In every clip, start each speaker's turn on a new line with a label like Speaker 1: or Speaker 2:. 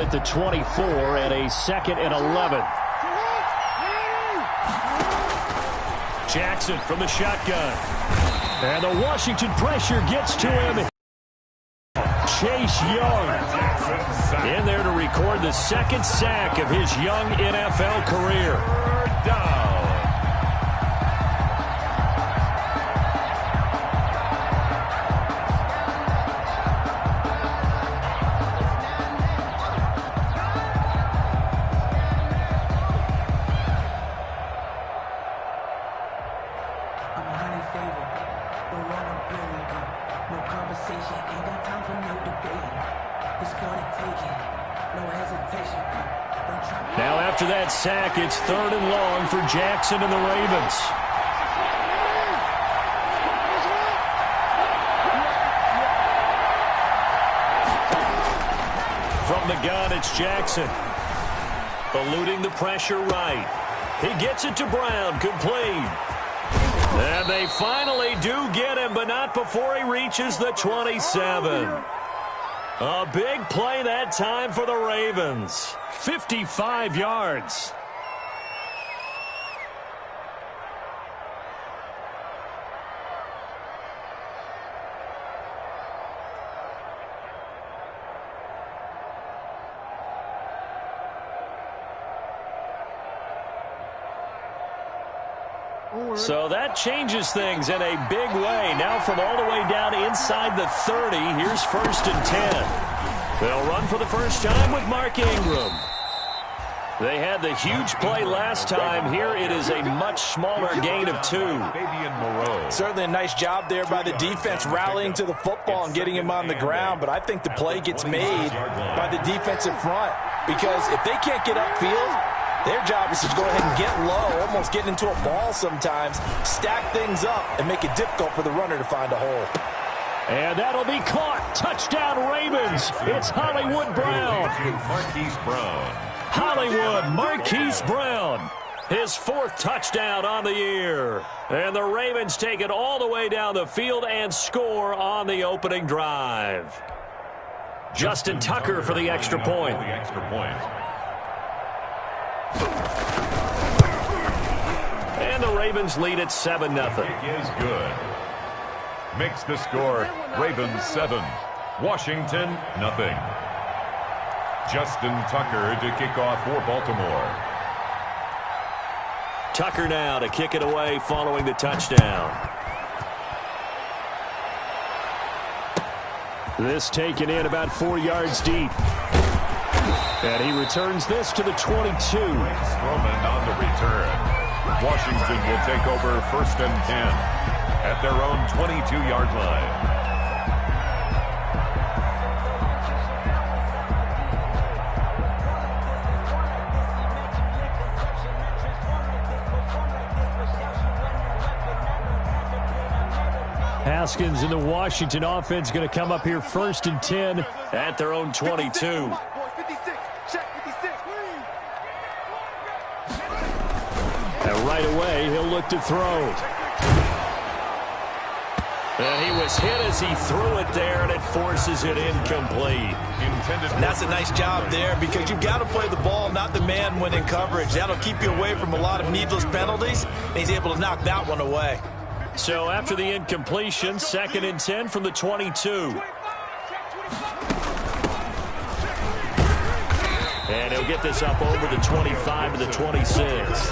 Speaker 1: at the 24 and a 2nd and 11. Jackson from the shotgun. And the Washington pressure gets to him. Chase Young in there to record the 2nd sack of his young NFL career. Down. Now after that sack, it's 3rd and long for Jackson and the Ravens. From the gun, it's Jackson. Eluding the pressure right. He gets it to Brown, complete. And they finally do get him, but not before he reaches the 27. A big play that time for the Ravens. 55 yards. So that changes things in a big way. Now from all the way down inside the 30, here's 1st and 10. They'll run for the first time with Mark Ingram. They had the huge play last time. Here it is a much smaller gain of 2.
Speaker 2: Certainly a nice job there by the defense rallying to the football and getting him on the ground. But I think the play gets made by the defensive front. Because if they can't get upfield, their job is to go ahead and get low, almost get into a ball sometimes, stack things up, and make it difficult for the runner to find a hole.
Speaker 1: And that'll be caught. Touchdown Ravens. It's Hollywood Brown. Hollywood Marquise Brown. His 4th touchdown on the year. And the Ravens take it all the way down the field and score on the opening drive. Justin Tucker for the extra point. And the Ravens lead at 7-0.
Speaker 3: Is good. Makes the score Ravens 7, Washington nothing. Justin Tucker to kick off for Baltimore.
Speaker 1: Tucker now to kick it away following the touchdown. This taken in about 4 yards deep. And he returns this to the 22.
Speaker 3: Stroman on the return. Washington will take over 1st and 10 at their own 22-yard line.
Speaker 1: Haskins and the Washington offense going to come up here 1st and 10 at their own 22. And right away, he'll look to throw. And he was hit as he threw it there, and it forces it incomplete.
Speaker 2: And that's a nice job there because you've got to play the ball, not the man when in coverage. That'll keep you away from a lot of needless penalties, and he's able to knock that one away.
Speaker 1: So after the incompletion, 2nd and 10 from the 22. And he'll get this up over the 25 to the 26.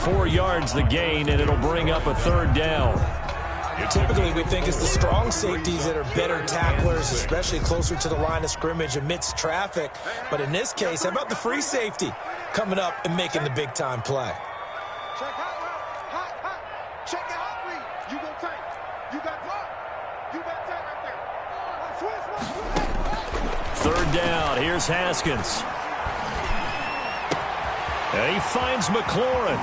Speaker 1: 4 yards the gain, and it'll bring up a 3rd down.
Speaker 2: Typically, we think it's the strong safeties that are better tacklers, especially closer to the line of scrimmage amidst traffic. But in this case, how about the free safety coming up and making the big-time play?
Speaker 4: Check it out, read. You go tight. You got block. You got tight right there.
Speaker 1: 3rd down. Here's Haskins. And he finds McLaurin.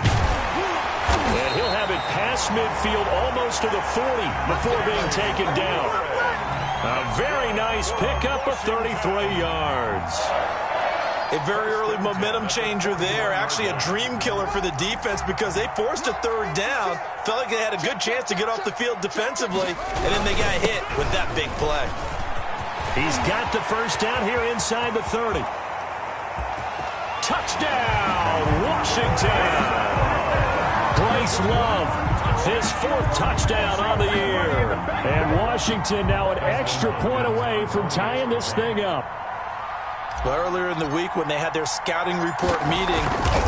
Speaker 1: And he'll have it past midfield almost to the 40 before being taken down. A very nice pickup of 33 yards.
Speaker 2: A very early momentum changer there. Actually a dream killer for the defense because they forced a 3rd down. Felt like they had a good chance to get off the field defensively. And then they got hit with that big play.
Speaker 1: He's got the 1st down here inside the 30. touchdown, Washington. Bryce Love, his fourth touchdown on the year. And Washington now an extra point away from tying this thing up.
Speaker 2: Well, earlier in the week when they had their scouting report meeting,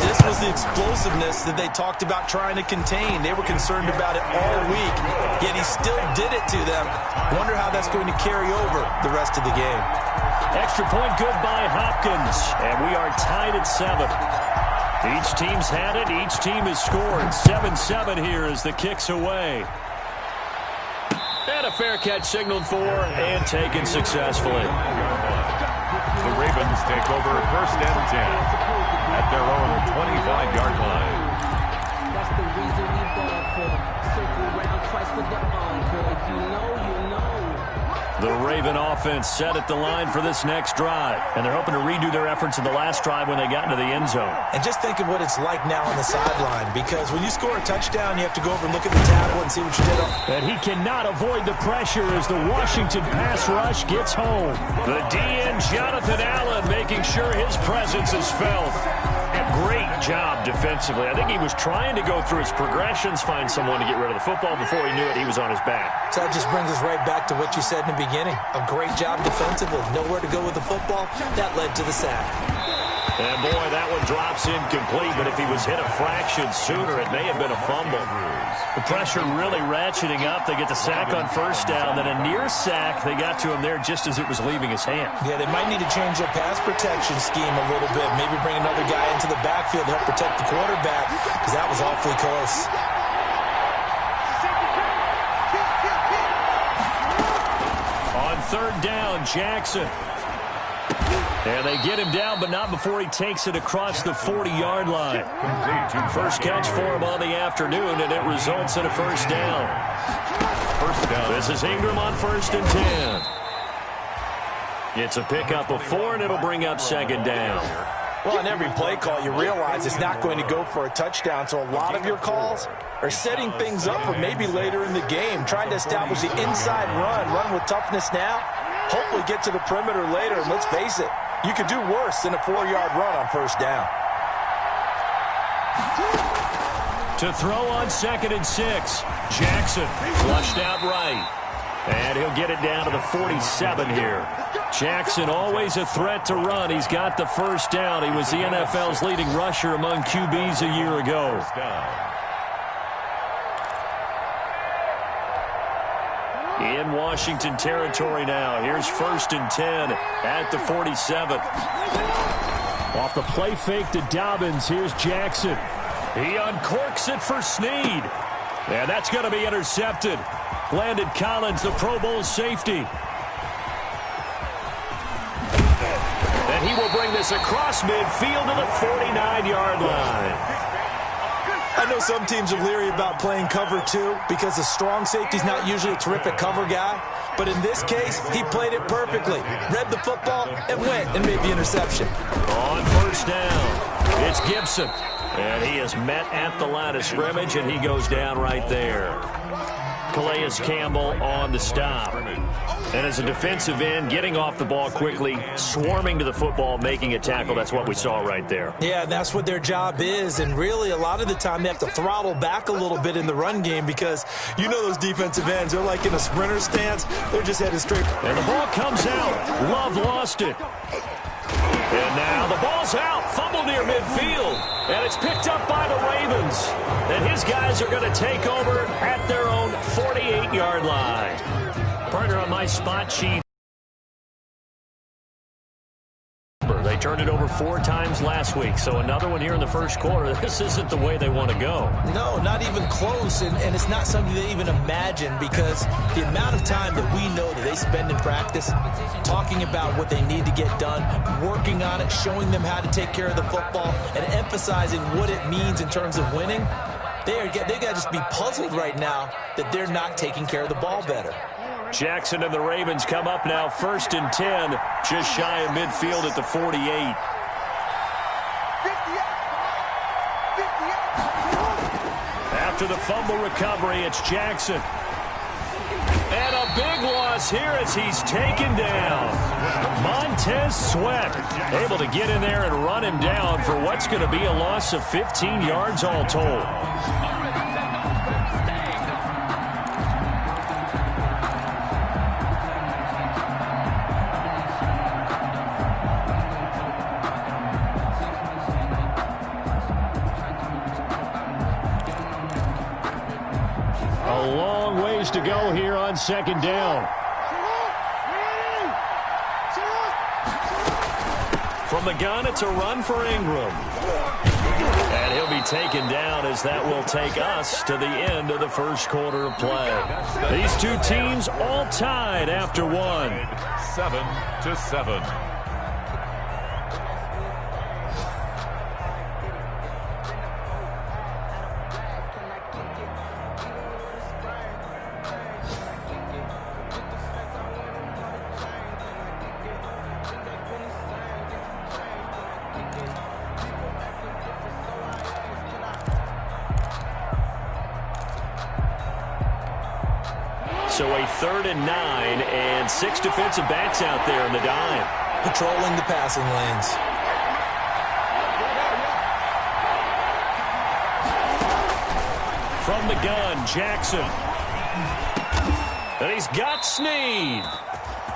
Speaker 2: this was the explosiveness that they talked about trying to contain. They were concerned about it all week, yet he still did it to them. Wonder how that's going to carry over the rest of the game.
Speaker 1: Extra point good by Hopkins, and we are tied at 7. Each team's had it. Each team has scored. 7-7 here as the kick's away. And a fair catch signaled for and taken successfully.
Speaker 3: The Ravens take over 1st and 10 at their own 25-yard line.
Speaker 5: That's the reason we ball for. Circle around twice for the encore. If you know, you know.
Speaker 1: The Raven offense set at the line for this next drive, and they're hoping to redo their efforts in the last drive when they got into the end zone.
Speaker 2: And just think of what it's like now on the sideline, because when you score a touchdown, you have to go over and look at the tackle and see what you did.
Speaker 1: And he cannot avoid the pressure as the Washington pass rush gets home. The DN, Jonathan Allen, making sure his presence is felt. Great job defensively. I think he was trying to go through his progressions, find someone to get rid of the football. Before he knew it, he was on his back.
Speaker 2: So that just brings us right back to what you said in the beginning. A great job defensively. Nowhere to go with the football. That led to the sack.
Speaker 1: And boy, that one drops incomplete, but if he was hit a fraction sooner, it may have been a fumble. The pressure really ratcheting up. They get the sack on 1st down, then a near sack. They got to him there just as it was leaving his hand.
Speaker 2: Yeah, they might need to change their pass protection scheme a little bit. Maybe bring another guy into the backfield to help protect the quarterback, because that was awfully close.
Speaker 1: On 3rd down, Jackson. And they get him down, but not before he takes it across the 40-yard line. First catch for him on the afternoon, and it results in a 1st down. This is Ingram on 1st and 10. It's a pickup of 4, and it'll bring up 2nd down.
Speaker 2: Well, on every play call, you realize it's not going to go for a touchdown, so a lot of your calls are setting things up for maybe later in the game, trying to establish the inside run with toughness now, hopefully get to the perimeter later, and let's face it, you could do worse than a 4-yard run on 1st down.
Speaker 1: To throw on 2nd and 6, Jackson flushed out right. And he'll get it down to the 47 here. Jackson always a threat to run. He's got the 1st down. He was the NFL's leading rusher among QBs a year ago. In Washington territory now. Here's 1st and 10 at the 47. Off the play fake to Dobbins. Here's Jackson. He uncorks it for Snead. And that's going to be intercepted. Landon Collins, the Pro Bowl safety. And he will bring this across midfield to the 49-yard line.
Speaker 2: I know some teams are leery about playing cover 2 because the strong safety's not usually a terrific cover guy. But in this case, he played it perfectly. Read the football and went and made the interception.
Speaker 1: On 1st down, it's Gibson. And he is met at the line of scrimmage, and he goes down right there. Calais Campbell on the stop. And as a defensive end, getting off the ball quickly, swarming to the football, making a tackle, that's what we saw right there.
Speaker 2: Yeah, that's what their job is. And really, a lot of the time, they have to throttle back a little bit in the run game because you know those defensive ends, they're like in a sprinter stance. They're just headed straight.
Speaker 1: And the ball comes out. Love lost it. And now the ball's out. Fumble near midfield. And it's picked up by the Ravens. And his guys are going to take over at their own 48-yard line. Partner on my spot sheet. They turned it over 4 times last week, so another one here in the first quarter. This isn't the way they want to go.
Speaker 2: No, not even close, and it's not something they even imagine because the amount of time that we know that they spend in practice talking about what they need to get done, working on it, showing them how to take care of the football, and emphasizing what it means in terms of winning, they got to just be puzzled right now that they're not taking care of the ball better.
Speaker 1: Jackson and the Ravens come up now 1st and 10, just shy of midfield at the 48. After the fumble recovery, it's Jackson. And a big loss loss here as he's taken down. Montez Sweat able to get in there and run him down for what's going to be a loss of 15 yards all told. A long ways to go here on second down. From the gun, it's a run for Ingram. And he'll be taken down as that will take us to the end of the first quarter of play. These two teams all tied after one.
Speaker 3: 7-7.
Speaker 1: So a 3rd and 9 and 6 defensive backs out there in the dime.
Speaker 2: Patrolling the passing lanes.
Speaker 1: From the gun, Jackson. And he's got Snead.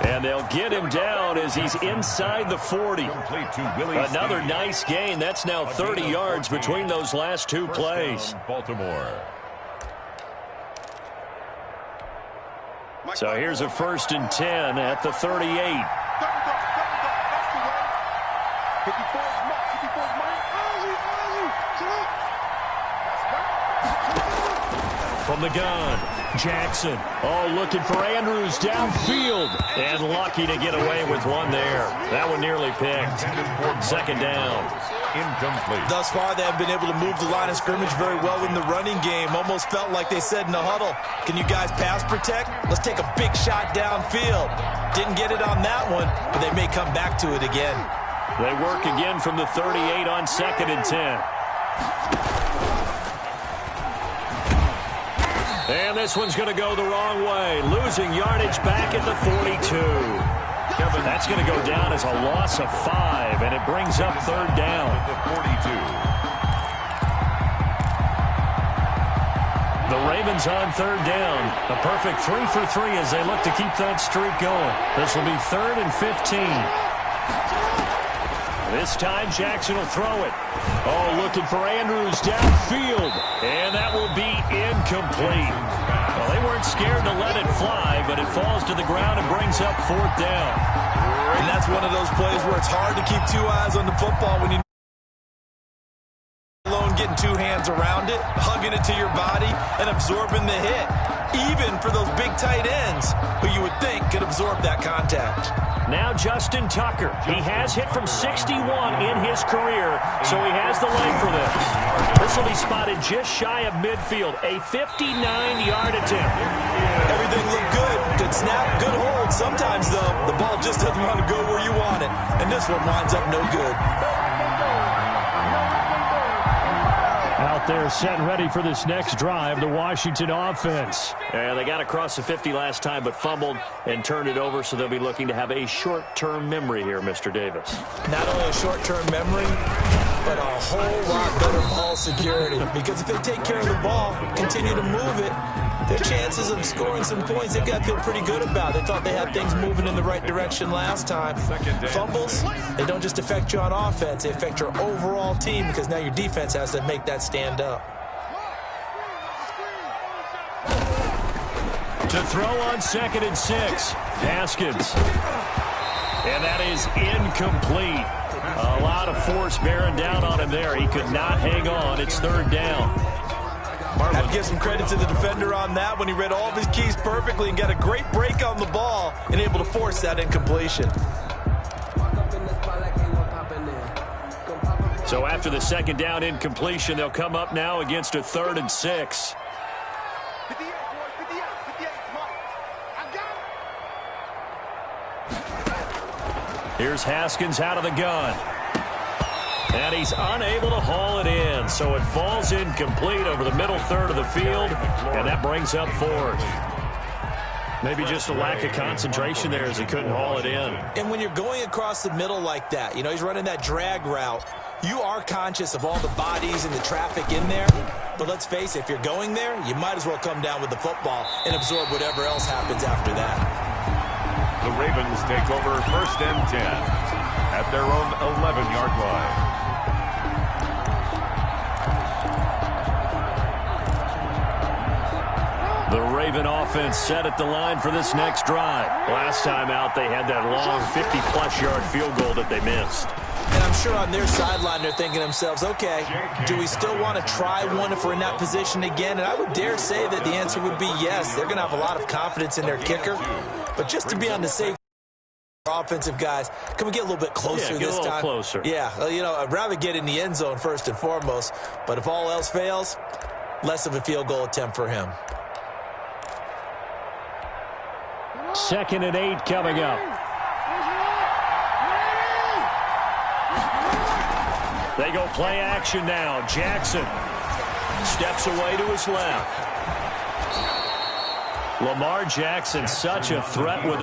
Speaker 1: And they'll get him down as he's inside the 40. Another nice gain. That's now 30 yards between those last two plays.
Speaker 3: Baltimore.
Speaker 1: So here's a 1st and 10 at the 38. From the gun, Jackson. Oh, looking for Andrews downfield. And lucky to get away with one there. That one nearly picked. 2nd down.
Speaker 3: Incomplete.
Speaker 2: Thus far, they have been able to move the line of scrimmage very well in the running game. Almost felt like they said in the huddle, can you guys pass protect? Let's take a big shot downfield. Didn't get it on that one, but they may come back to it again.
Speaker 1: They work again from the 38 on 2nd and 10. And this one's going to go the wrong way. Losing yardage back at the 42. That's going to go down as a loss of 5, and it brings up 3rd down. The Ravens on 3rd down. A perfect 3 for 3 as they look to keep that streak going. This will be 3rd and 15. This time Jackson will throw it. Oh, looking for Andrews downfield. And that will be incomplete. Well, they weren't scared to let it fly, but it falls to the ground and brings up 4th down.
Speaker 2: And that's one of those plays where it's hard to keep 2 eyes on the football when you alone getting 2 hands around it, hugging it to your body, and absorbing the hit. Even for those big tight ends who you would think could absorb that contact.
Speaker 1: Now Justin Tucker. He has hit from 61 in his career, so he has the leg for this. This will be spotted just shy of midfield. A 59-yard attempt.
Speaker 2: Everything looked good. Good snap, good hold. Sometimes, though, the ball just doesn't want to go where you want it. And this one winds up no good.
Speaker 1: Out there set and ready for this next drive, the Washington offense. And they got across the 50 last time but fumbled and turned it over, so they'll be looking to have a short-term memory here, Mr. Davis.
Speaker 2: Not only a short-term memory, but a whole lot better ball security. Because if they take care of the ball, continue to move it, their chances of scoring some points, they've got to feel pretty good about. They thought they had things moving in the right direction last time. Fumbles, they don't just affect you on offense, they affect your overall team because now your defense has to make that stand up.
Speaker 1: To throw on 2nd and 6, Haskins. And that is incomplete. A lot of force bearing down on him there. He could not hang on. It's 3rd down.
Speaker 2: Have to give some credit to the defender on that when he read all of his keys perfectly and got a great break on the ball and able to force that incompletion.
Speaker 1: So after the 2nd down incompletion, they'll come up now against a 3rd and 6. Here's Haskins out of the gun. And he's unable to haul it in, so it falls incomplete over the middle 3rd of the field, and that brings up 4th. Maybe just a lack of concentration there as he couldn't haul it in.
Speaker 2: And when you're going across the middle like that, you know, he's running that drag route, you are conscious of all the bodies and the traffic in there. But let's face it, if you're going there, you might as well come down with the football and absorb whatever else happens after that.
Speaker 3: The Ravens take over 1st and 10 at their own 11-yard line.
Speaker 1: The Raven offense set at the line for this next drive. Last time out, they had that long 50-plus yard field goal that they missed.
Speaker 2: And I'm sure on their sideline they're thinking to themselves, okay, do we still want to try one if we're in that position again? And I would dare say that the answer would be yes. They're going to have a lot of confidence in their kicker. But just to be on the safe offensive guys, can we get a little bit closer this time?
Speaker 1: Get a little closer.
Speaker 2: Yeah, you know, I'd rather get in the end zone first and foremost. But if all else fails, less of a field goal attempt for him.
Speaker 1: 2nd and 8 coming up. They go play action now. Jackson steps away to his left. Lamar Jackson, such a threat with